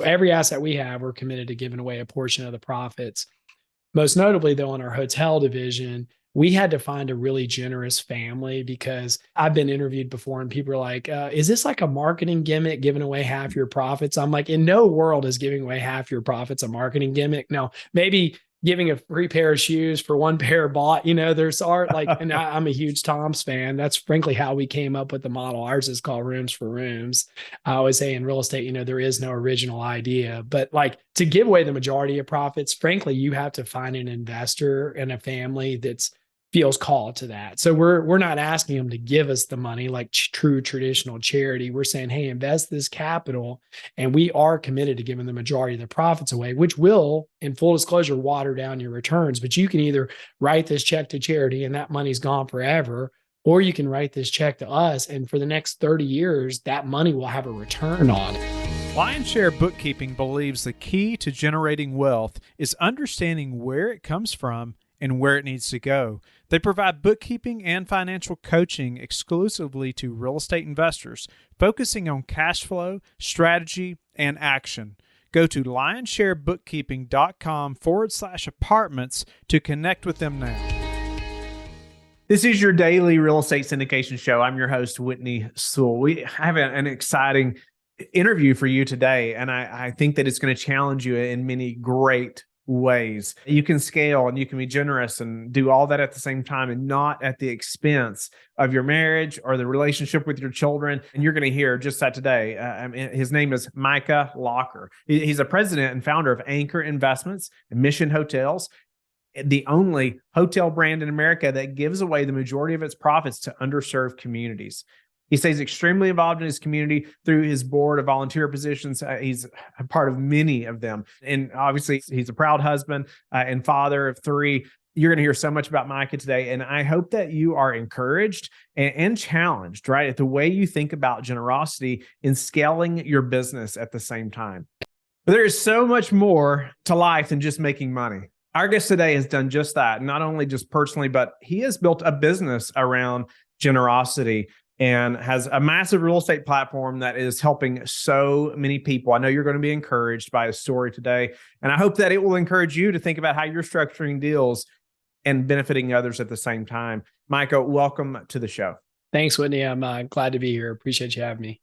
Every asset we have, we're committed to giving away a portion of the profits. Most notably, though, in our hotel division, we had to find a really generous family because I've been interviewed before and people are like, is this like a marketing gimmick, giving away half your profits? I'm like, in no world is giving away half your profits a marketing gimmick. No, maybe giving a free pair of shoes for one pair bought, there's art like, and I'm a huge Tom's fan. That's frankly how we came up with the model. Ours is called Rooms for Rooms. I always say in real estate, there is no original idea, but like to give away the majority of profits, frankly, you have to find an investor and a family that's feels called to that. So we're not asking them to give us the money like true traditional charity. We're saying, hey, invest this capital, and we are committed to giving the majority of the profits away, which will, in full disclosure, water down your returns. But you can either write this check to charity and that money's gone forever, or you can write this check to us, and for the next 30 years, that money will have a return on it. Lionshare Bookkeeping believes the key to generating wealth is understanding where it comes from and where it needs to go. They provide bookkeeping and financial coaching exclusively to real estate investors, focusing on cash flow, strategy, and action. Go to lionsharebookkeeping.com/apartments to connect with them now. This is your daily real estate syndication show. I'm your host, Whitney Sewell. We have an exciting interview for you today, and I think that it's going to challenge you in many great ways. You can scale and you can be generous and do all that at the same time and not at the expense of your marriage or the relationship with your children. And you're going to hear just that today. His name is Micah Lacher. He's a president and founder of Anchor Investments and Mission Hotels, the only hotel brand in America that gives away the majority of its profits to underserved communities. He stays extremely involved in his community through his board of volunteer positions. He's a part of many of them. And obviously, he's a proud husband and father of 3. You're going to hear so much about Micah today. And I hope that you are encouraged and challenged, right, at the way you think about generosity in scaling your business at the same time. But there is so much more to life than just making money. Our guest today has done just that, not only just personally, but he has built a business around generosity and has a massive real estate platform that is helping so many people. I know you're going to be encouraged by his story today, and I hope that it will encourage you to think about how you're structuring deals and benefiting others at the same time. Micah, welcome to the show. Thanks, Whitney. I'm glad to be here. Appreciate you having me.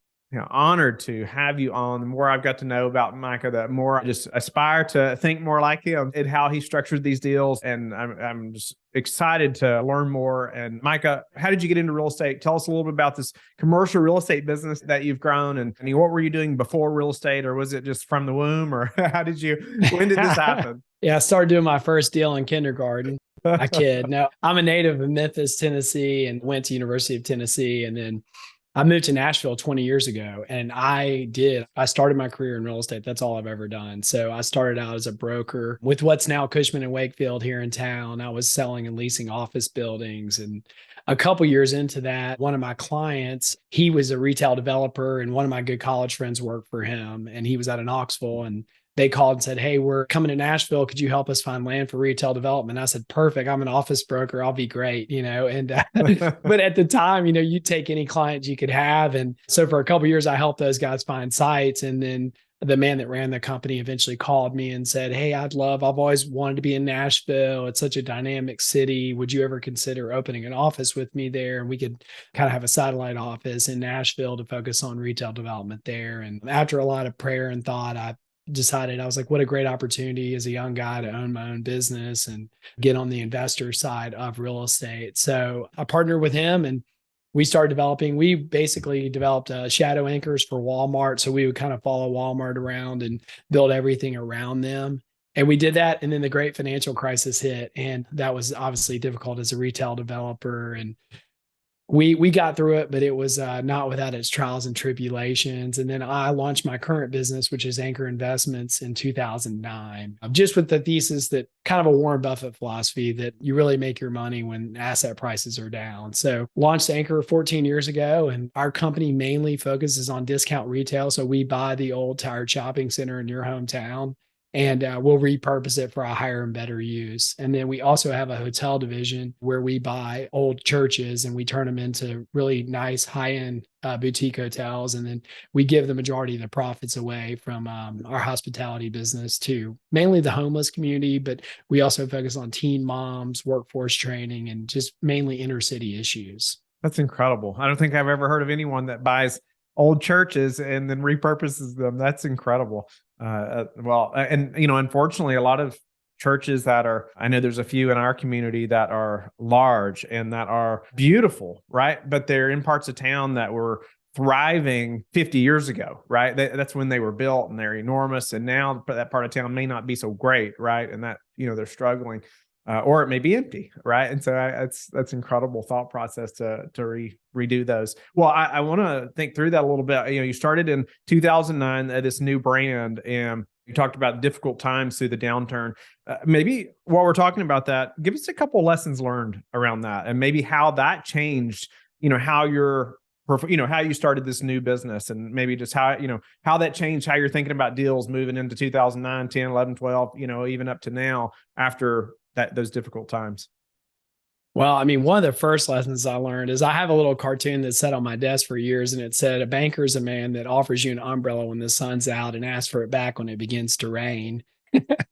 Honored to have you on. The more I've got to know about Micah, the more I just aspire to think more like him and how he structured these deals. And I'm just excited to learn more. And Micah, how did you get into real estate? Tell us a little bit about this commercial real estate business that you've grown. And what were you doing before real estate, or was it just from the womb, or when did this happen? Yeah, I started doing my first deal in kindergarten. I kid. No, I'm a native of Memphis, Tennessee, and went to University of Tennessee. And then I moved to Nashville 20 years ago, and I started my career in real estate. That's all I've ever done. So I started out as a broker with what's now Cushman and Wakefield here in town. I was selling and leasing office buildings. And a couple years into that, one of my clients, he was a retail developer, and one of my good college friends worked for him, and he was out of Knoxville, and they called and said, hey, we're coming to Nashville. Could you help us find land for retail development? I said, perfect. I'm an office broker. I'll be great. And, but at the time, you take any client you could have. And so for a couple of years, I helped those guys find sites. And then the man that ran the company eventually called me and said, hey, I've always wanted to be in Nashville. It's such a dynamic city. Would you ever consider opening an office with me there? And we could kind of have a satellite office in Nashville to focus on retail development there. And after a lot of prayer and thought, I was like, what a great opportunity as a young guy to own my own business and get on the investor side of real estate. So I partnered with him and we started developing. We basically developed shadow anchors for Walmart. So we would kind of follow Walmart around and build everything around them. And we did that. And then the great financial crisis hit. And that was obviously difficult as a retail developer. And we got through it, but it was not without its trials and tribulations. And then I launched my current business, which is Anchor Investments, in 2009, just with the thesis that kind of a Warren Buffett philosophy that you really make your money when asset prices are down. So launched Anchor 14 years ago, and our company mainly focuses on discount retail. So we buy the old tired shopping center in your hometown and we'll repurpose it for a higher and better use. And then we also have a hotel division where we buy old churches and we turn them into really nice high-end boutique hotels. And then we give the majority of the profits away from our hospitality business to mainly the homeless community, but we also focus on teen moms, workforce training, and just mainly inner city issues. That's incredible. I don't think I've ever heard of anyone that buys old churches and then repurposes them. That's incredible. And unfortunately, a lot of churches I know there's a few in our community that are large and that are beautiful, right? But they're in parts of town that were thriving 50 years ago, right? That's when they were built and they're enormous. And now that part of town may not be so great, right? And that, they're struggling. Or it may be empty, right? And so that's incredible thought process to redo those. Well, I want to think through that a little bit. You started in 2009 this new brand, and you talked about difficult times through the downturn. Maybe while we're talking about that, give us a couple of lessons learned around that, and maybe how that changed. How how you started this new business, and maybe just how that changed how you're thinking about deals moving into 2009, 10, 11, 12, even up to now after those difficult times. Well, I mean, one of the first lessons I learned is I have a little cartoon that sat on my desk for years, and it said, a banker is a man that offers you an umbrella when the sun's out and asks for it back when it begins to rain.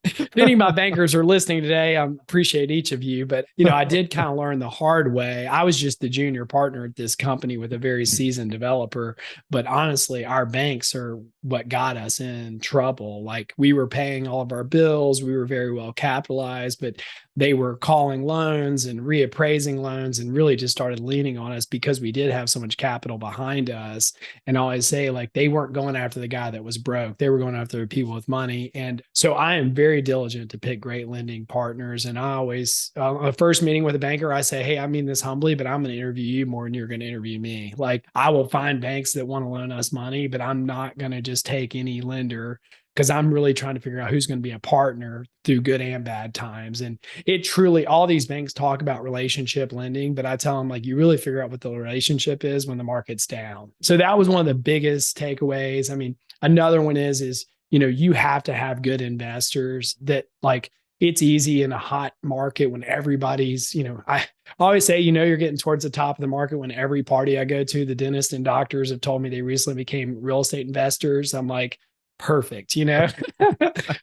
If any of my bankers are listening today, I appreciate each of you. But, I did kind of learn the hard way. I was just the junior partner at this company with a very seasoned developer. But honestly, our banks are what got us in trouble. Like, we were paying all of our bills. We were very well capitalized, but they were calling loans and reappraising loans and really just started leaning on us because we did have so much capital behind us. And I always say, like, they weren't going after the guy that was broke. They were going after the people with money. And so I am very diligent to pick great lending partners. And I always, a first meeting with a banker, I say, hey, I mean this humbly, but I'm going to interview you more than you're going to interview me. Like, I will find banks that want to loan us money, but I'm not going to just take any lender, because I'm really trying to figure out who's going to be a partner through good and bad times. And it truly, all these banks talk about relationship lending, but I tell them, like, you really figure out what the relationship is when the market's down. So that was one of the biggest takeaways. I mean, another one is, you have to have good investors that, like, it's easy in a hot market when everybody's, I always say, you're getting towards the top of the market when every party I go to, the dentist and doctors have told me they recently became real estate investors. I'm like, perfect,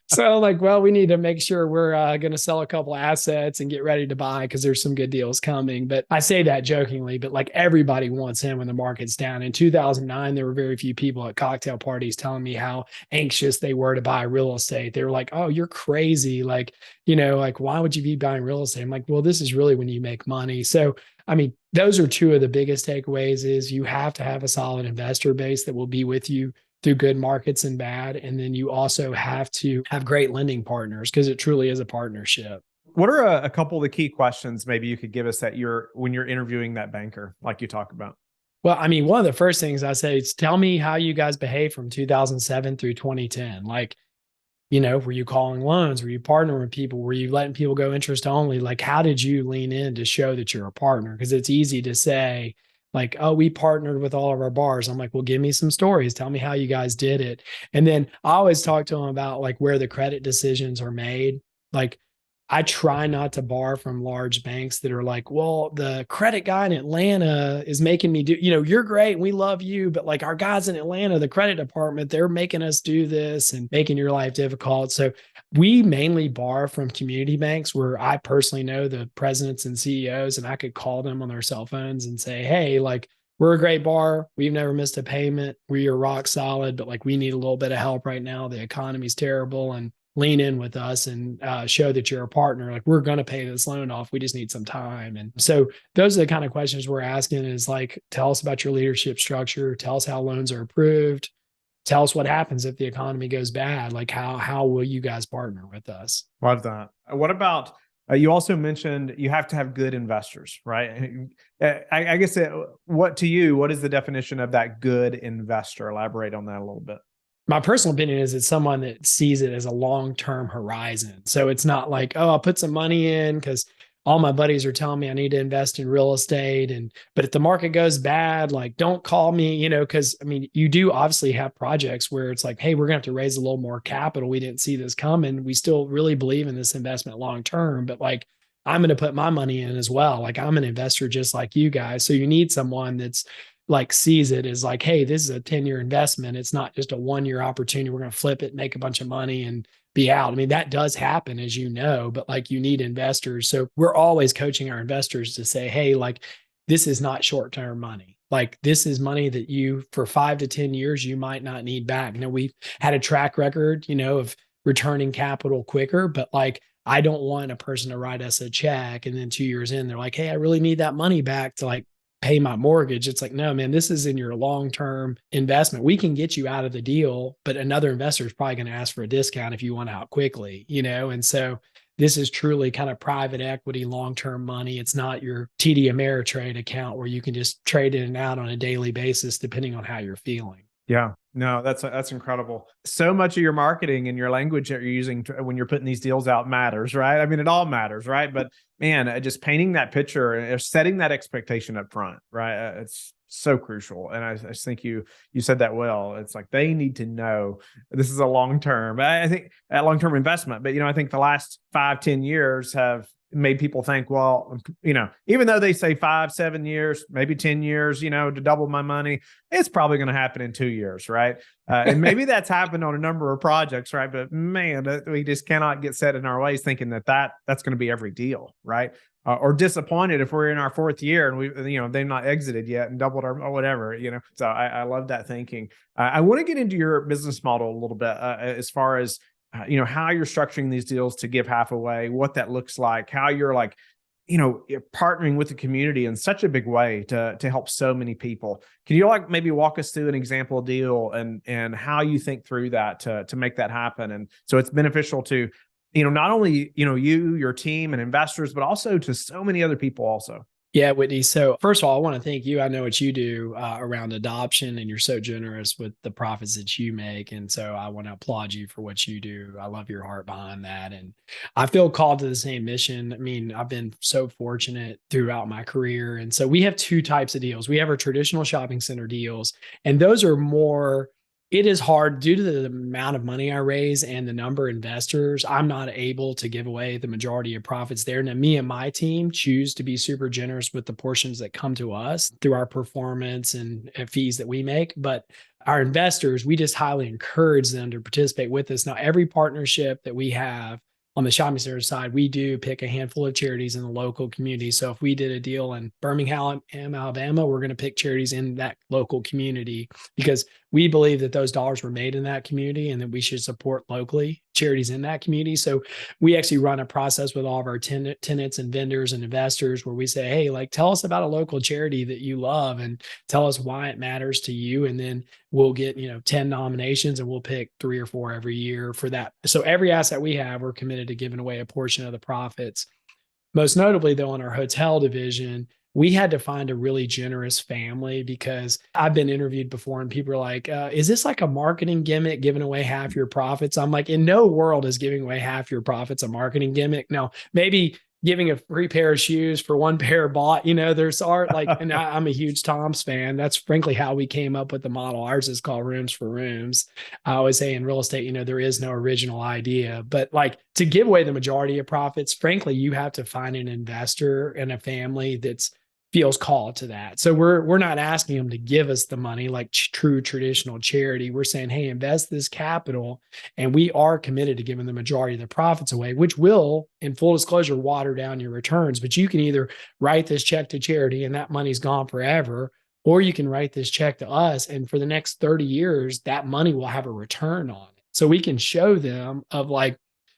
So like, well, we need to make sure we're going to sell a couple assets and get ready to buy because there's some good deals coming. But I say that jokingly, but like, everybody wants him when the market's down. In 2009, there were very few people at cocktail parties telling me how anxious they were to buy real estate. They were like, oh, you're crazy. Like, like, why would you be buying real estate? I'm like, well, this is really when you make money. So, I mean, those are two of the biggest takeaways is you have to have a solid investor base that will be with you through good markets and bad. And then you also have to have great lending partners because it truly is a partnership. What are a couple of the key questions maybe you could give us when you're interviewing that banker, like you talk about? Well, I mean, one of the first things I say is, tell me how you guys behaved from 2007 through 2010. Like, were you calling loans? Were you partnering with people? Were you letting people go interest only? Like, how did you lean in to show that you're a partner? Because it's easy to say, like, oh, we partnered with all of our bars. I'm like, well, give me some stories. Tell me how you guys did it. And then I always talk to them about like where the credit decisions are made. Like, I try not to borrow from large banks that are like, well, the credit guy in Atlanta is making me do, you're great and we love you, but like our guys in Atlanta, the credit department, they're making us do this and making your life difficult. So we mainly borrow from community banks where I personally know the presidents and CEOs, and I could call them on their cell phones and say, hey, like, we're a great bar. We've never missed a payment. We are rock solid, but like, we need a little bit of help right now. The economy's terrible, and lean in with us and show that you're a partner. Like, we're going to pay this loan off. We just need some time. And so those are the kind of questions we're asking is like, tell us about your leadership structure. Tell us how loans are approved. Tell us what happens if the economy goes bad. Like, how will you guys partner with us? Love that. What about, you also mentioned you have to have good investors, right? I guess what is the definition of that good investor? Elaborate on that a little bit. My personal opinion is it's someone that sees it as a long-term horizon. So it's not like, oh, I'll put some money in because all my buddies are telling me I need to invest in real estate. But if the market goes bad, like, don't call me, because I mean, you do obviously have projects where it's like, hey, we're going to have to raise a little more capital. We didn't see this coming. We still really believe in this investment long term, but like, I'm going to put my money in as well. Like, I'm an investor just like you guys. So you need someone that's like sees it as like, hey, this is a 10-year investment. It's not just a 1-year opportunity. We're going to flip it, make a bunch of money and be out. I mean, that does happen, as you know, but like, you need investors. So we're always coaching our investors to say, hey, like, this is not short-term money. Like, this is money that you, for 5 to 10 years, you might not need back. We've had a track record, of returning capital quicker, but like, I don't want a person to write us a check and then 2 years in, they're like, hey, I really need that money back to like pay my mortgage. It's like, no, man, this is in your long-term investment. We can get you out of the deal, but another investor is probably going to ask for a discount if you want out quickly, And so this is truly kind of private equity, long-term money. It's not your TD Ameritrade account where you can just trade in and out on a daily basis, depending on how you're feeling. Yeah, no, that's incredible. So much of your marketing and your language that you're using when you're putting these deals out matters, right? I mean, it all matters, right? But man, just painting that picture and setting that expectation up front, right? It's so crucial. And I just think you said that well. It's like, they need to know this is a long-term, I think a long-term investment. But, I think the last 5-10 years have made people think, well, even though they say 5-7 years, maybe 10 years, to double my money, it's probably going to happen in 2 years. Right. And maybe that's happened on a number of projects. Right. But man, we just cannot get set in our ways thinking that's going to be every deal. Right. Or disappointed if we're in our 4th year and they've not exited yet and doubled our, or whatever, So I love that thinking. I want to get into your business model a little bit as far as how you're structuring these deals to give half away, what that looks like, how you're like, you're partnering with the community in such a big way to help so many people. Can you like maybe walk us through an example deal and how you think through that to make that happen? And so it's beneficial to, not only, your team and investors, but also to so many other people also. Yeah, Whitney. So first of all, I want to thank you. I know what you do around adoption, and you're so generous with the profits that you make. And so I want to applaud you for what you do. I love your heart behind that. And I feel called to the same mission. I mean, I've been so fortunate throughout my career. And so we have 2 types of deals. We have our traditional shopping center deals, and those are more, it is hard due to the amount of money I raise and the number of investors. I'm not able to give away the majority of profits there. Now, me and my team choose to be super generous with the portions that come to us through our performance and fees that we make. But our investors, we just highly encourage them to participate with us. Now, every partnership that we have on the shopping center side, we do pick a handful of charities in the local community. So if we did a deal in Birmingham, Alabama, we're going to pick charities in that local community because we believe that those dollars were made in that community and that we should support locally charities in that community. So we actually run a process with all of our tenants and vendors and investors where we say, hey, like, tell us about a local charity that you love and tell us why it matters to you. And then we'll get, 10 nominations and we'll pick 3 or 4 every year for that. So every asset we have, we're committed to giving away a portion of the profits. Most notably, though, in our hotel division, we had to find a really generous family because I've been interviewed before and people are like, is this like a marketing gimmick, giving away half your profits? I'm like, in no world is giving away half your profits a marketing gimmick. No, maybe giving a free pair of shoes for 1 pair bought, there's art like, and I'm a huge Tom's fan. That's frankly how we came up with the model. Ours is called Rooms for Rooms. I always say in real estate, there is no original idea, but like to give away the majority of profits, frankly, you have to find an investor and a family that's feels called to that. So we're not asking them to give us the money like true traditional charity. We're saying, hey, invest this capital. And we are committed to giving the majority of the profits away, which will, in full disclosure, water down your returns. But you can either write this check to charity and that money's gone forever, or you can write this check to us. And for the next 30 years, that money will have a return on it. So we can show them of like,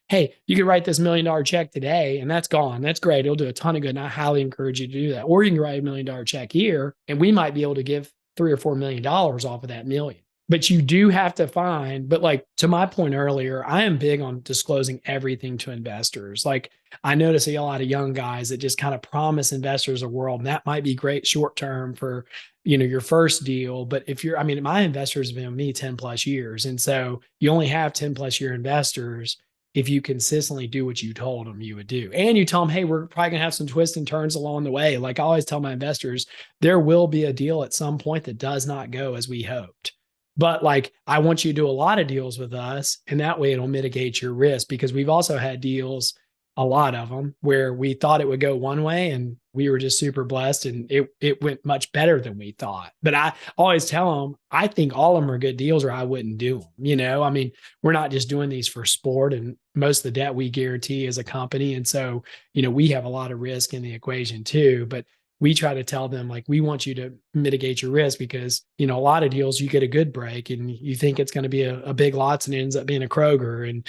hey, you can write this $1 million check today and that's gone. That's great. It'll do a ton of good. And I highly encourage you to do that. Or you can write $1 million check here and we might be able to give $3 or $4 million off of that million. But you do have to find, but like to my point earlier, I am big on disclosing everything to investors. Like I notice a lot of young guys that just kind of promise investors a world, and that might be great short term for, your first deal. But if my investors have been with me 10 plus years. And so you only have 10 plus year investors. if you consistently do what you told them you would do. And you tell them, hey, we're probably gonna have some twists and turns along the way. Like I always tell my investors, there will be a deal at some point that does not go as we hoped. But like, I want you to do a lot of deals with us, and that way it'll mitigate your risk, because we've also had deals, a lot of them, where we thought it would go one way and we were just super blessed and it went much better than we thought. But I always tell them, I think all of them are good deals or I wouldn't do them. I mean, we're not just doing these for sport, and most of the debt we guarantee as a company. And so, we have a lot of risk in the equation too, but we try to tell them, like, we want you to mitigate your risk because, a lot of deals you get a good break and you think it's going to be a Big Lots and it ends up being a Kroger. And,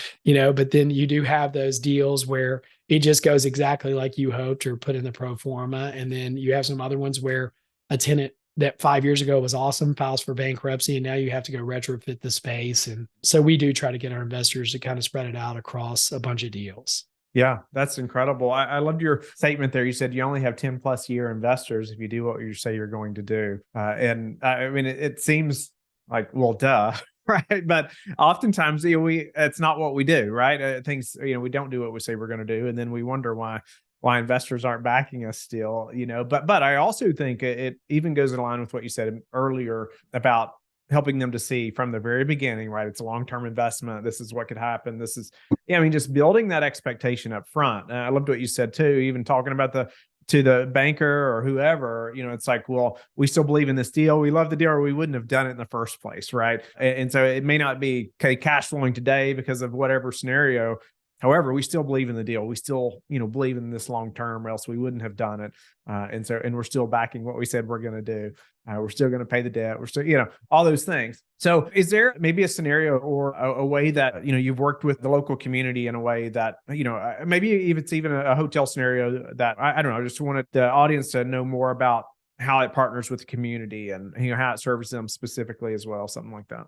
but then you do have those deals where it just goes exactly like you hoped or put in the pro forma. And then you have some other ones where a tenant that 5 years ago was awesome files for bankruptcy, and now you have to go retrofit the space. And so we do try to get our investors to kind of spread it out across a bunch of deals. Yeah, that's incredible. I loved your statement there. You said you only have 10 plus year investors if you do what you say you're going to do. And I mean, it seems like, well, duh, right? But oftentimes, it's not what we do, right? Things, we don't do what we say we're going to do. And then we wonder why investors aren't backing us still, but I also think it even goes in line with what you said earlier about helping them to see from the very beginning, right? It's a long-term investment. This is what could happen. This is, just building that expectation up front. And I loved what you said too, even talking about to the banker or whoever, it's like, well, we still believe in this deal. We love the deal, or we wouldn't have done it in the first place, right? And so it may not be cash flowing today because of whatever scenario. However, we still believe in the deal. We still, believe in this long term, or else we wouldn't have done it. And we're still backing what we said we're going to do. We're still going to pay the debt. We're still, all those things. So is there maybe a scenario or a way that, you've worked with the local community in a way that, maybe if it's even a hotel scenario that I don't know, I just wanted the audience to know more about how it partners with the community and, how it serves them specifically as well, something like that.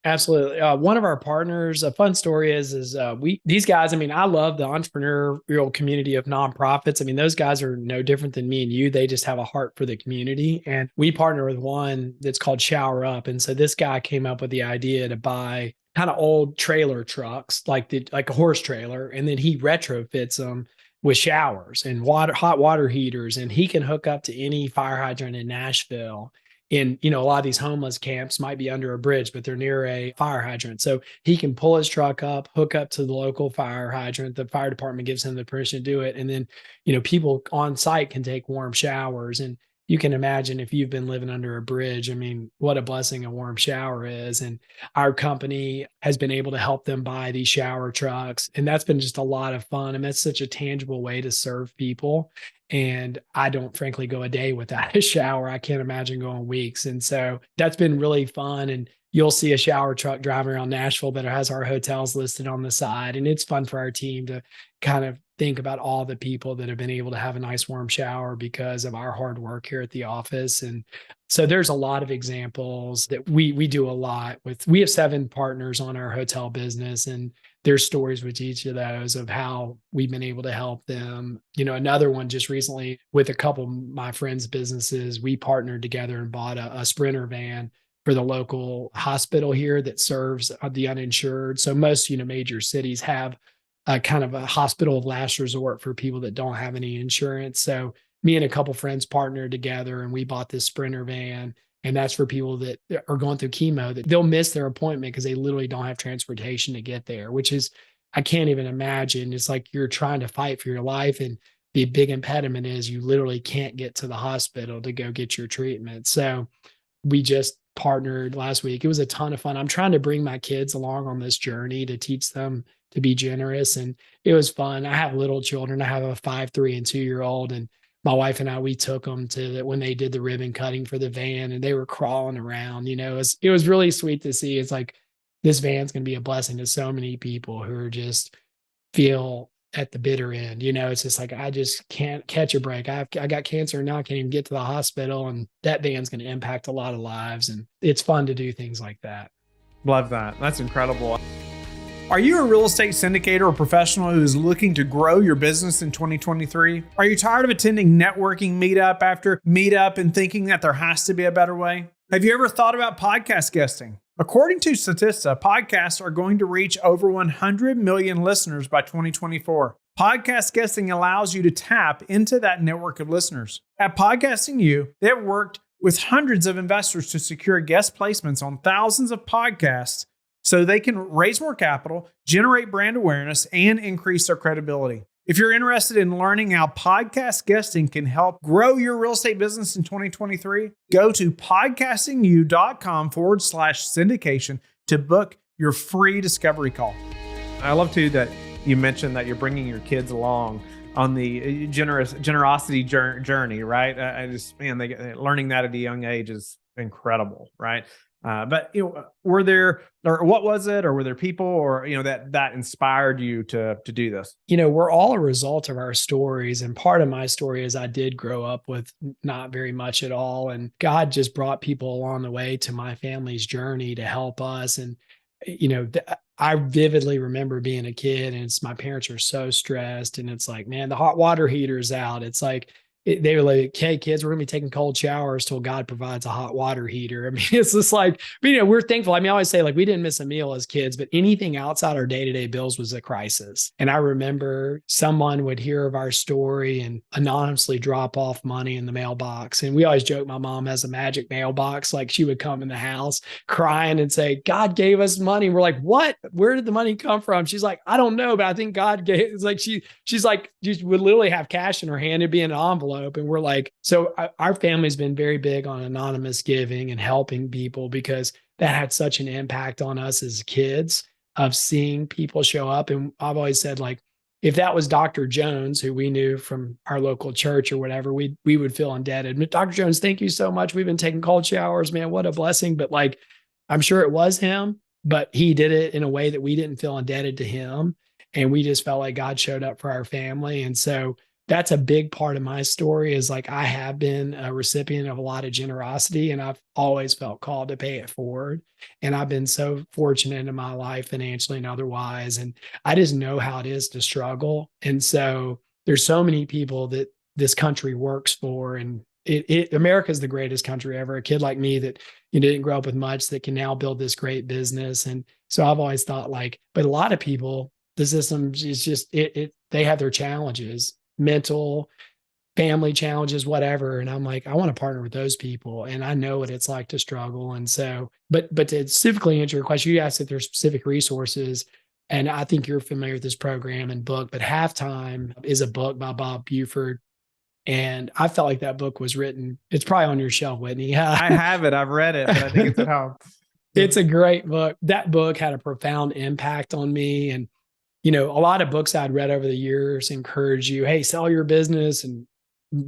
Absolutely. One of our partners, a fun story is these guys, I mean, I love the entrepreneurial community of nonprofits. I mean, those guys are no different than me and you. They just have a heart for the community. And we partner with one that's called Shower Up. And so this guy came up with the idea to buy kind of old trailer trucks, like a horse trailer. And then he retrofits them with showers and hot water heaters. And he can hook up to any fire hydrant in Nashville. And, a lot of these homeless camps might be under a bridge, but they're near a fire hydrant. So he can pull his truck up, hook up to the local fire hydrant. The fire department gives him the permission to do it. And then, people on site can take warm showers. And you can imagine if you've been living under a bridge, I mean, what a blessing a warm shower is. And our company has been able to help them buy these shower trucks. And that's been just a lot of fun. And that's such a tangible way to serve people. And I don't frankly go a day without a shower. I can't imagine going weeks. And so that's been really fun. And you'll see a shower truck driving around Nashville that has our hotels listed on the side. And it's fun for our team to kind of think about all the people that have been able to have a nice warm shower because of our hard work here at the office. And so there's a lot of examples that we do a lot with. We have 7 partners on our hotel business, and there's stories with each of those of how we've been able to help them. Another one just recently with a couple of my friends' businesses, we partnered together and bought a Sprinter van for the local hospital here that serves the uninsured. So most, major cities have a kind of a hospital of last resort for people that don't have any insurance. So me and a couple friends partnered together and we bought this Sprinter van. And that's for people that are going through chemo, that they'll miss their appointment because they literally don't have transportation to get there, which is, I can't even imagine. It's like you're trying to fight for your life. And the big impediment is you literally can't get to the hospital to go get your treatment. So we just partnered last week. It was a ton of fun. I'm trying to bring my kids along on this journey to teach them to be generous. And it was fun. I have little children. I have a 5, 3, and 2-year-old. And my wife and I, we took them to when they did the ribbon cutting for the van and they were crawling around. It was really sweet to see. It's like, this van's going to be a blessing to so many people who are just feel at the bitter end. It's just like, I just can't catch a break. I got cancer now. I can't even get to the hospital, and that van's going to impact a lot of lives. And it's fun to do things like that. Love that. That's incredible. Are you a real estate syndicator or professional who is looking to grow your business in 2023? Are you tired of attending networking meetup after meetup and thinking that there has to be a better way? Have you ever thought about podcast guesting? According to Statista, podcasts are going to reach over 100 million listeners by 2024. Podcast guesting allows you to tap into that network of listeners. At Podcasting You, they have worked with hundreds of investors to secure guest placements on thousands of podcasts so they can raise more capital, generate brand awareness, and increase their credibility. If you're interested in learning how podcast guesting can help grow your real estate business in 2023, go to podcastingyou.com/syndication to book your free discovery call. I love too that you mentioned that you're bringing your kids along on the generosity journey, right? Learning that at a young age is incredible, right? But were there people, or that inspired you to do this? We're all a result of our stories, and part of my story is I did grow up with not very much at all, and God just brought people along the way to my family's journey to help us. And I vividly remember being a kid, and my parents are so stressed, and it's like, man, the hot water heater's out. It's like, they were like, hey, kids, we're going to be taking cold showers till God provides a hot water heater. I mean, it's just like, we're thankful. I mean, I always say, like, we didn't miss a meal as kids, but anything outside our day-to-day bills was a crisis. And I remember someone would hear of our story and anonymously drop off money in the mailbox. And we always joke, my mom has a magic mailbox. Like, she would come in the house crying and say, God gave us money. We're like, what? Where did the money come from? She's like, I don't know, but I think God gave. It's like, she's like, she would literally have cash in her hand. It'd be an envelope. And we're like, so our family's been very big on anonymous giving and helping people, because that had such an impact on us as kids of seeing people show up. And I've always said, like, if that was Dr. Jones, who we knew from our local church or whatever, we would feel indebted. Dr. Jones, thank you so much. We've been taking cold showers, man. What a blessing. But like, I'm sure it was him, but he did it in a way that we didn't feel indebted to him. And we just felt like God showed up for our family. And so that's a big part of my story, is like, I have been a recipient of a lot of generosity, and I've always felt called to pay it forward. And I've been so fortunate in my life, financially and otherwise. And I just know how it is to struggle. And so there's so many people that this country works for, and America is the greatest country ever. A kid like me that didn't grow up with much, that can now build this great business. And so I've always thought, like, but a lot of people, the system is just, they have their challenges, mental, family challenges, whatever. And I'm like, I want to partner with those people. And I know what it's like to struggle. And so, but to specifically answer your question, you asked if there's specific resources. And I think you're familiar with this program and book, but Halftime is a book by Bob Buford. And I felt like that book was written. It's probably on your shelf, Whitney. I have it. I've read it, but I think it's at home. It's a great book. That book had a profound impact on me. And a lot of books I'd read over the years encourage you, hey, sell your business and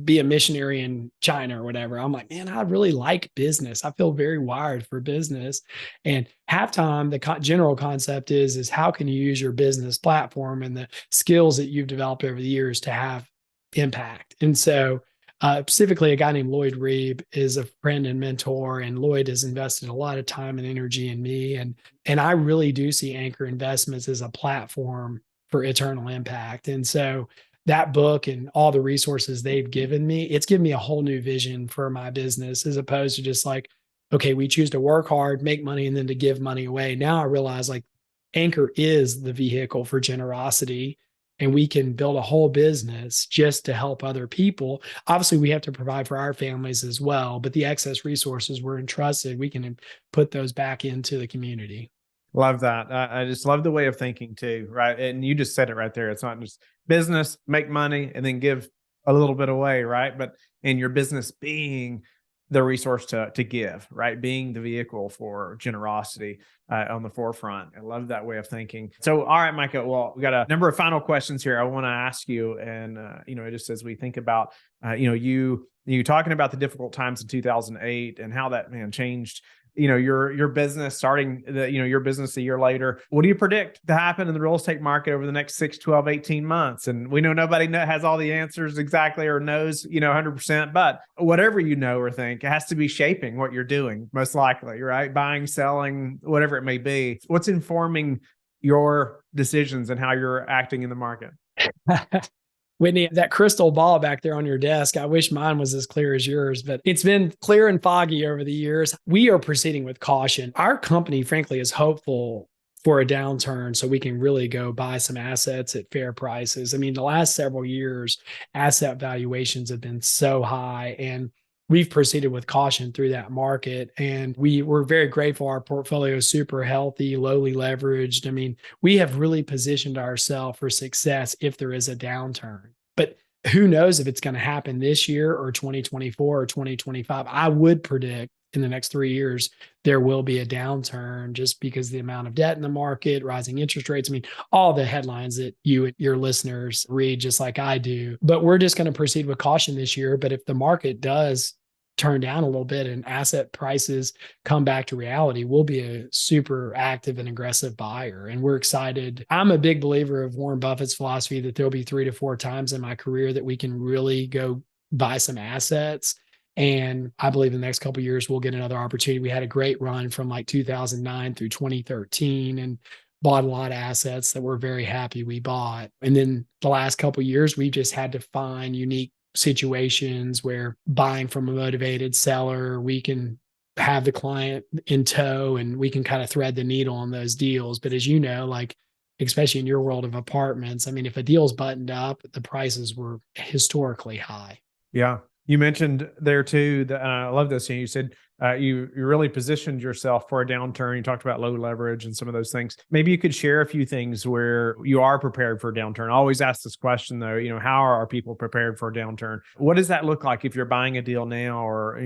be a missionary in China or whatever. I'm like, man, I really like business. I feel very wired for business. And Halftime, the general concept is how can you use your business platform and the skills that you've developed over the years to have impact? And so specifically, a guy named Lloyd Reeb is a friend and mentor, and Lloyd has invested a lot of time and energy in me. And I really do see Anchor Investments as a platform for eternal impact. And so that book and all the resources they've given me, it's given me a whole new vision for my business, as opposed to just like, okay, we choose to work hard, make money, and then to give money away. Now I realize, like, Anchor is the vehicle for generosity. And we can build a whole business just to help other people. Obviously, we have to provide for our families as well, but the excess resources we're entrusted, we can put those back into the community. Love that. I just love the way of thinking too, right? And you just said it right there. It's not just business, make money, and then give a little bit away, right? But in your business being the resource to give, right? Being the vehicle for generosity on the forefront. I love that way of thinking. So, all right, Micah, well, we got a number of final questions here I want to ask you. And, just as we think about, you talking about the difficult times in 2008 and how that, changed, your business, starting your business a year later. What do you predict to happen in the real estate market over the next 6, 12, 18 months? And we know nobody has all the answers exactly or knows, 100%, but whatever you know or think, it has to be shaping what you're doing, most likely, right? Buying, selling, whatever it may be. What's informing your decisions and how you're acting in the market? Whitney, that crystal ball back there on your desk, I wish mine was as clear as yours, but it's been clear and foggy over the years. We are proceeding with caution. Our company, frankly, is hopeful for a downturn so we can really go buy some assets at fair prices. I mean, the last several years, asset valuations have been so high, and we've proceeded with caution through that market. And we're very grateful. Our portfolio is super healthy, lowly leveraged. I mean, we have really positioned ourselves for success if there is a downturn. But who knows if it's going to happen this year or 2024 or 2025. I would predict in the next 3 years, there will be a downturn just because the amount of debt in the market, rising interest rates. I mean, all the headlines that you and your listeners read, just like I do. But we're just going to proceed with caution this year. But if the market does turn down a little bit and asset prices come back to reality, we'll be a super active and aggressive buyer. And we're excited. I'm a big believer of Warren Buffett's philosophy that there'll be 3 to 4 times in my career that we can really go buy some assets. And I believe in the next couple of years, we'll get another opportunity. We had a great run from like 2009 through 2013 and bought a lot of assets that we're very happy we bought. And then the last couple of years, we've just had to find unique situations where buying from a motivated seller, we can have the client in tow and we can kind of thread the needle on those deals. But as you know, like, especially in your world of apartments, I mean, if a deal's buttoned up, the prices were historically high. Yeah. You mentioned there too, that I love this. You said you really positioned yourself for a downturn. You talked about low leverage and some of those things. Maybe you could share a few things where you are prepared for a downturn. I always ask this question though, how are people prepared for a downturn? What does that look like if you're buying a deal now, or,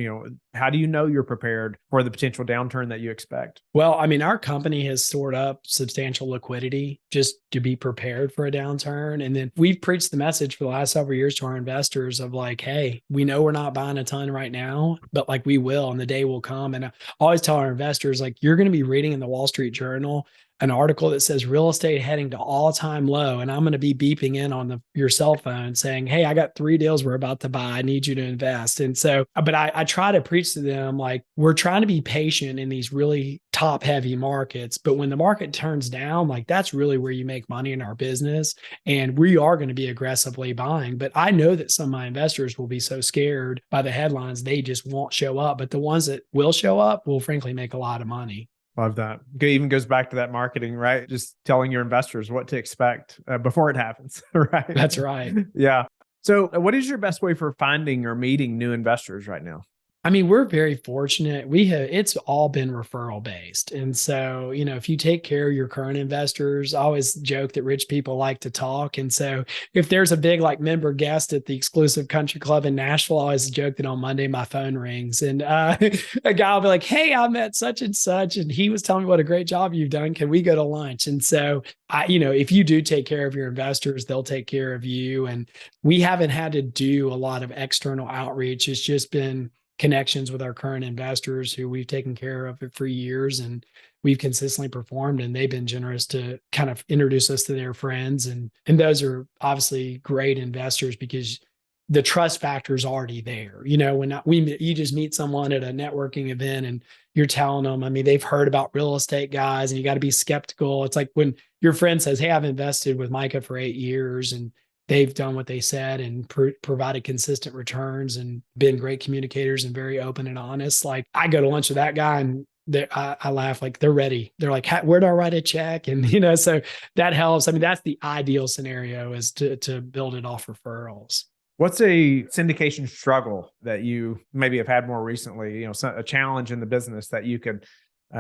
how do you know you're prepared for the potential downturn that you expect? Well, I mean, our company has stored up substantial liquidity just to be prepared for a downturn. And then we've preached the message for the last several years to our investors of like, hey, we know we're not buying a ton right now, but like we will, and the day will come. And I always tell our investors, like, you're going to be reading in the Wall Street Journal an article that says real estate heading to all-time low. And I'm going to be beeping in on your cell phone saying, hey, I got 3 deals we're about to buy. I need you to invest. And so, but I try to preach to them, like, we're trying to be patient in these really top heavy markets. But when the market turns down, like, that's really where you make money in our business. And we are going to be aggressively buying. But I know that some of my investors will be so scared by the headlines, they just won't show up. But the ones that will show up will frankly make a lot of money. Love that. It even goes back to that marketing, right? Just telling your investors what to expect before it happens, right? That's right. Yeah. So what is your best way for finding or meeting new investors right now? I mean, we're very fortunate. It's all been referral based. And so, if you take care of your current investors, I always joke that rich people like to talk. And so if there's a big like member guest at the exclusive country club in Nashville, I always joke that on Monday, my phone rings and a guy will be like, hey, I met such and such, and he was telling me what a great job you've done. Can we go to lunch? And so if you do take care of your investors, they'll take care of you. And we haven't had to do a lot of external outreach. It's just been connections with our current investors who we've taken care of for years, and we've consistently performed, and they've been generous to kind of introduce us to their friends. And those are obviously great investors because the trust factor is already there. You just meet someone at a networking event and you're telling them, I mean, they've heard about real estate guys, and you got to be skeptical. It's like when your friend says, hey, I've invested with Micah for 8 years and they've done what they said and provided consistent returns and been great communicators and very open and honest. Like, I go to lunch with that guy and I laugh, like, they're ready. They're like, where do I write a check? And, so that helps. I mean, that's the ideal scenario, is to build it off referrals. What's a syndication struggle that you maybe have had more recently, a challenge in the business that you could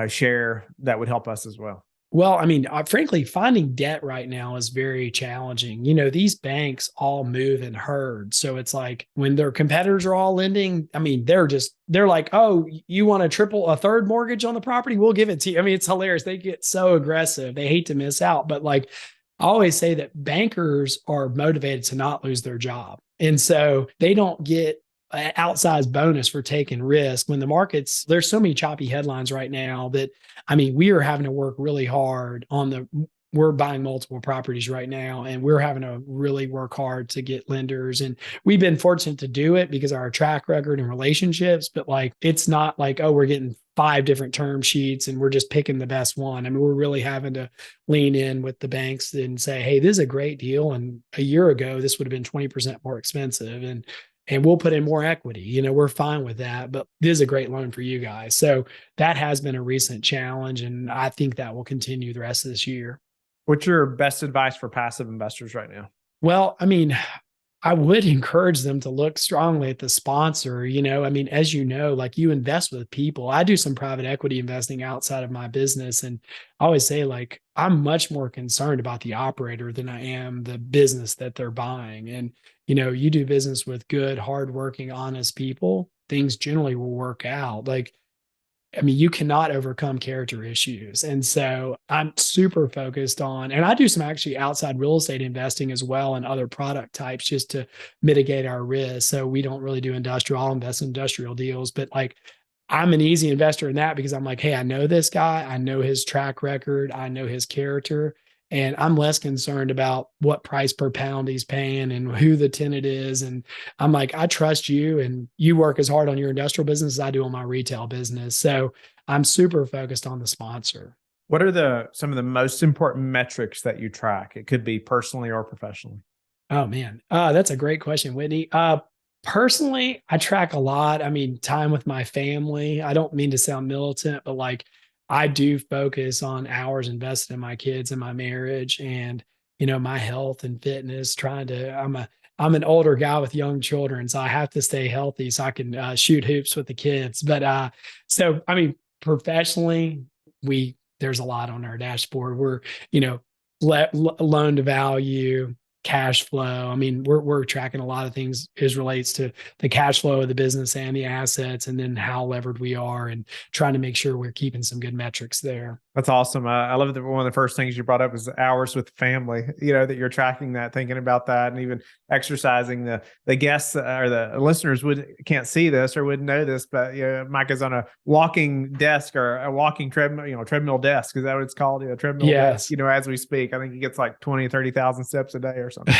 share that would help us as well? Well, I mean, frankly, finding debt right now is very challenging. These banks all move in herds. So it's like when their competitors are all lending, I mean, they're like, oh, you want a third mortgage on the property? We'll give it to you. I mean, it's hilarious. They get so aggressive. They hate to miss out. But like, I always say that bankers are motivated to not lose their job. And so they don't get an outsized bonus for taking risk when the markets, there's so many choppy headlines right now that, I mean, we are having to work really hard on the we're buying multiple properties right now, and we're having to really work hard to get lenders. And we've been fortunate to do it because of our track record and relationships, but like, it's not like, oh, we're getting 5 different term sheets and we're just picking the best one. I mean, we're really having to lean in with the banks and say, hey, this is a great deal. And a year ago, this would have been 20% more expensive. And we'll put in more equity. We're fine with that, but this is a great loan for you guys. So that has been a recent challenge. And I think that will continue the rest of this year. What's your best advice for passive investors right now? Well, I mean, I would encourage them to look strongly at the sponsor. I mean, as you know, like, you invest with people. I do some private equity investing outside of my business. And I always say, like, I'm much more concerned about the operator than I am the business that they're buying. And, you do business with good, hardworking, honest people, things generally will work out. Like, I mean, you cannot overcome character issues. And so I'm super focused on, and I do some actually outside real estate investing as well and other product types just to mitigate our risk. So we don't really do industrial. I'll invest in industrial deals, but like, I'm an easy investor in that because I'm like, hey, I know this guy. I know his track record. I know his character. And I'm less concerned about what price per pound he's paying and who the tenant is. And I'm like, I trust you, and you work as hard on your industrial business as I do on my retail business. So I'm super focused on the sponsor. What are some of the most important metrics that you track? It could be personally or professionally. Oh man, that's a great question, Whitney. Personally, I track a lot. I mean, time with my family. I don't mean to sound militant, but like, I do focus on hours invested in my kids and my marriage and, my health and fitness, I'm an older guy with young children, so I have to stay healthy so I can shoot hoops with the kids. But so, I mean, professionally, there's a lot on our dashboard. We're, loan to value, cash flow. I mean, we're tracking a lot of things as relates to the cash flow of the business and the assets, and then how levered we are, and trying to make sure we're keeping some good metrics there. That's awesome. I love that one of the first things you brought up was hours with family, that you're tracking that, thinking about that, and even exercising. The guests or the listeners can't see this or wouldn't know this, but Micah's on a walking desk or a walking treadmill desk. Is that what it's called? Treadmill Yes. desk, as we speak. I think he gets like 20, 30,000 steps a day or something.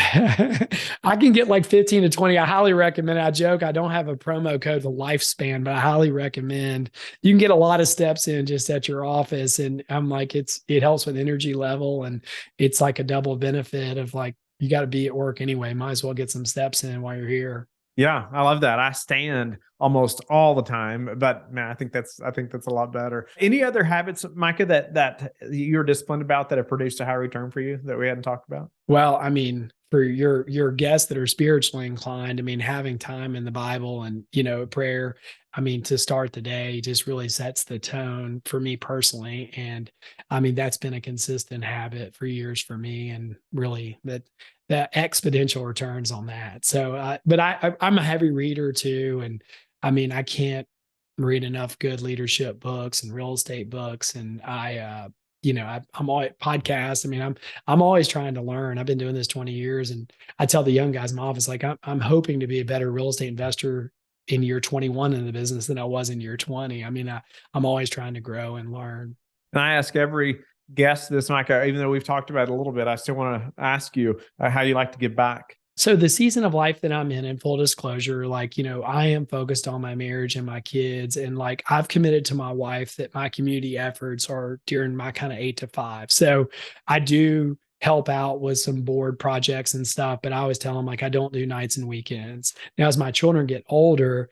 I can get like 15 to 20. I highly recommend it. I joke, I don't have a promo code for lifespan, but I highly recommend. You can get a lot of steps in just at your office. And I'm like, it helps with energy level, and it's like a double benefit of like, you got to be at work anyway. Might as well get some steps in while you're here. Yeah, I love that. I stand almost all the time, but man, I think that's a lot better. Any other habits, Micah, that you're disciplined about that have produced a high return for you that we hadn't talked about? Well, I mean, for your guests that are spiritually inclined, I mean, having time in the Bible and, prayer, I mean, to start the day just really sets the tone for me personally. And I mean, that's been a consistent habit for years for me, and really that exponential returns on that. So, but I'm a heavy reader too. And I mean, I can't read enough good leadership books and real estate books. And I'm always podcasts. I mean, I'm always trying to learn. I've been doing this 20 years, and I tell the young guys in my office, like, I'm hoping to be a better real estate investor in year 21 in the business than I was in year 20. I mean, I'm always trying to grow and learn. And I ask every guest this, Micah, even though we've talked about it a little bit, I still want to ask you how you like to give back. So the season of life that I'm in full disclosure, like, I am focused on my marriage and my kids. And like, I've committed to my wife that my community efforts are during my kind of 8 to 5. So I do help out with some board projects and stuff, but I always tell them, like, I don't do nights and weekends. Now, as my children get older,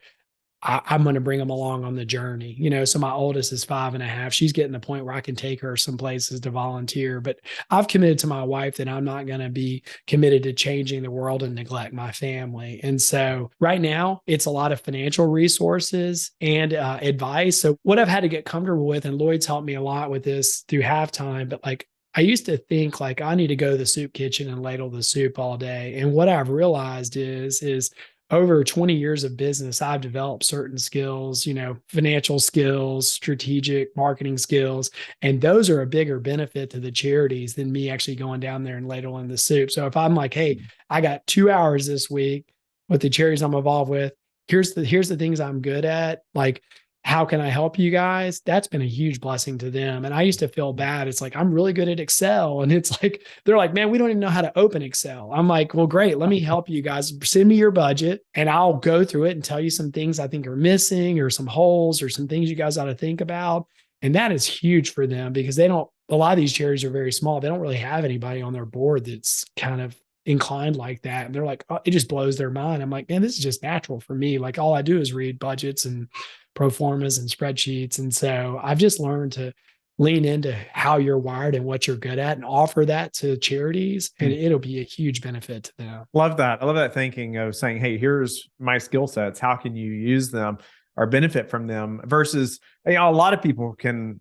I'm going to bring them along on the journey. So my oldest is 5.5. She's getting to the point where I can take her some places to volunteer, but I've committed to my wife that I'm not going to be committed to changing the world and neglect my family. And so right now it's a lot of financial resources and advice. So what I've had to get comfortable with, and Lloyd's helped me a lot with this through halftime, but like, I used to think like I need to go to the soup kitchen and ladle the soup all day. And what I've realized is over 20 years of business, I've developed certain skills, financial skills, strategic marketing skills, and those are a bigger benefit to the charities than me actually going down there and ladling the soup. So if I'm like, hey, I got 2 hours this week with the charities I'm involved with, here's the things I'm good at. Like, how can I help you guys? That's been a huge blessing to them. And I used to feel bad. It's like, I'm really good at Excel. And it's like, they're like, man, we don't even know how to open Excel. I'm like, well, great. Let me help you guys. Send me your budget and I'll go through it and tell you some things I think are missing or some holes or some things you guys ought to think about. And that is huge for them because a lot of these charities are very small. They don't really have anybody on their board that's kind of inclined like that. And they're like, oh, it just blows their mind. I'm like, man, this is just natural for me. Like all I do is read budgets and pro formas and spreadsheets. And so I've just learned to lean into how you're wired and what you're good at and offer that to charities. And it'll be a huge benefit to them. Love that. I love that thinking of saying, hey, here's my skill sets. How can you use them or benefit from them versus, a lot of people can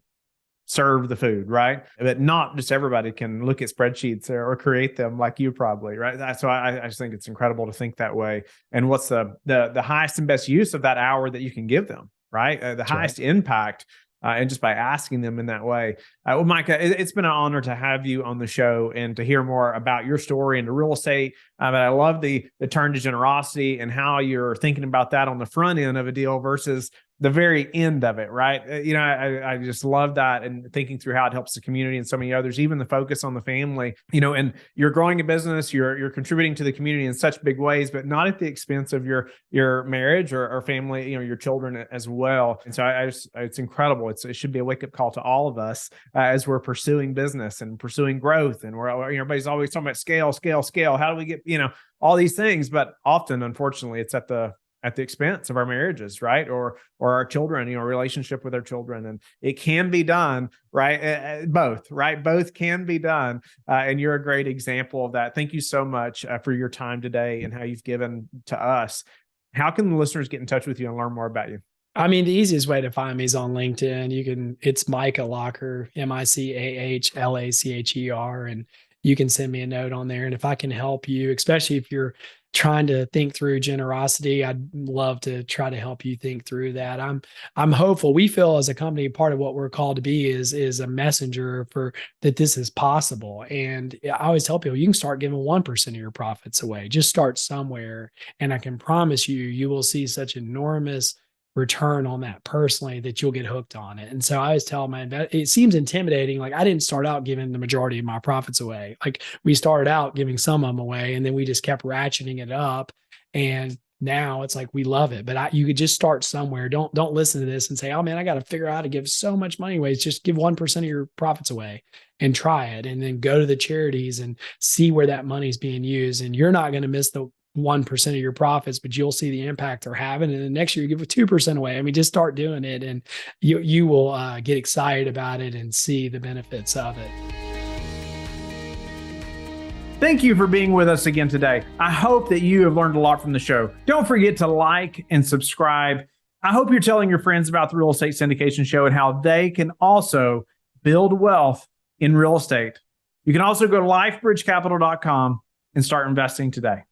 serve the food, right? But not just everybody can look at spreadsheets or create them like you probably, right? So I just think it's incredible to think that way. And what's the highest and best use of that hour that you can give them, right? The highest impact, and just by asking them in that way. Well, Micah, it's been an honor to have you on the show and to hear more about your story into real estate. But I love the turn to generosity and how you're thinking about that on the front end of a deal versus the very end of it, right? I just love that and thinking through how it helps the community and so many others, even the focus on the family, and you're growing a business, you're contributing to the community in such big ways, but not at the expense of your marriage or family, your children as well. And so it's incredible. It should be a wake up call to all of us as we're pursuing business and pursuing growth. And everybody's always talking about scale. How do we get, all these things? But often, unfortunately, it's at the expense of our marriages, right? Or our children, relationship with our children. And it can be done, right? Both, right? Both can be done. And you're a great example of that. Thank you so much for your time today and how you've given to us. How can the listeners get in touch with you and learn more about you? I mean, the easiest way to find me is on LinkedIn. It's Micah Lacher, MICAHLACHER. And you can send me a note on there. And if I can help you, especially if you're trying to think through generosity, I'd love to try to help you think through that. I'm hopeful. We feel as a company, part of what we're called to be is a messenger for that this is possible. And I always tell people you can start giving 1% of your profits away. Just start somewhere. And I can promise you will see such enormous return on that personally that you'll get hooked on it. And so I always tell it seems intimidating. Like I didn't start out giving the majority of my profits away. Like we started out giving some of them away and then we just kept ratcheting it up. And now it's like, we love it, but you could just start somewhere. Don't listen to this and say, oh man, I got to figure out how to give so much money away. It's just give 1% of your profits away and try it. And then go to the charities and see where that money's being used. And you're not going to miss the 1% of your profits, but you'll see the impact they're having. And then next year you give 2% away. I mean, just start doing it and you will get excited about it and see the benefits of it. Thank you for being with us again today. I hope that you have learned a lot from the show. Don't forget to like and subscribe. I hope you're telling your friends about the Real Estate Syndication Show and how they can also build wealth in real estate. You can also go to lifebridgecapital.com and start investing today.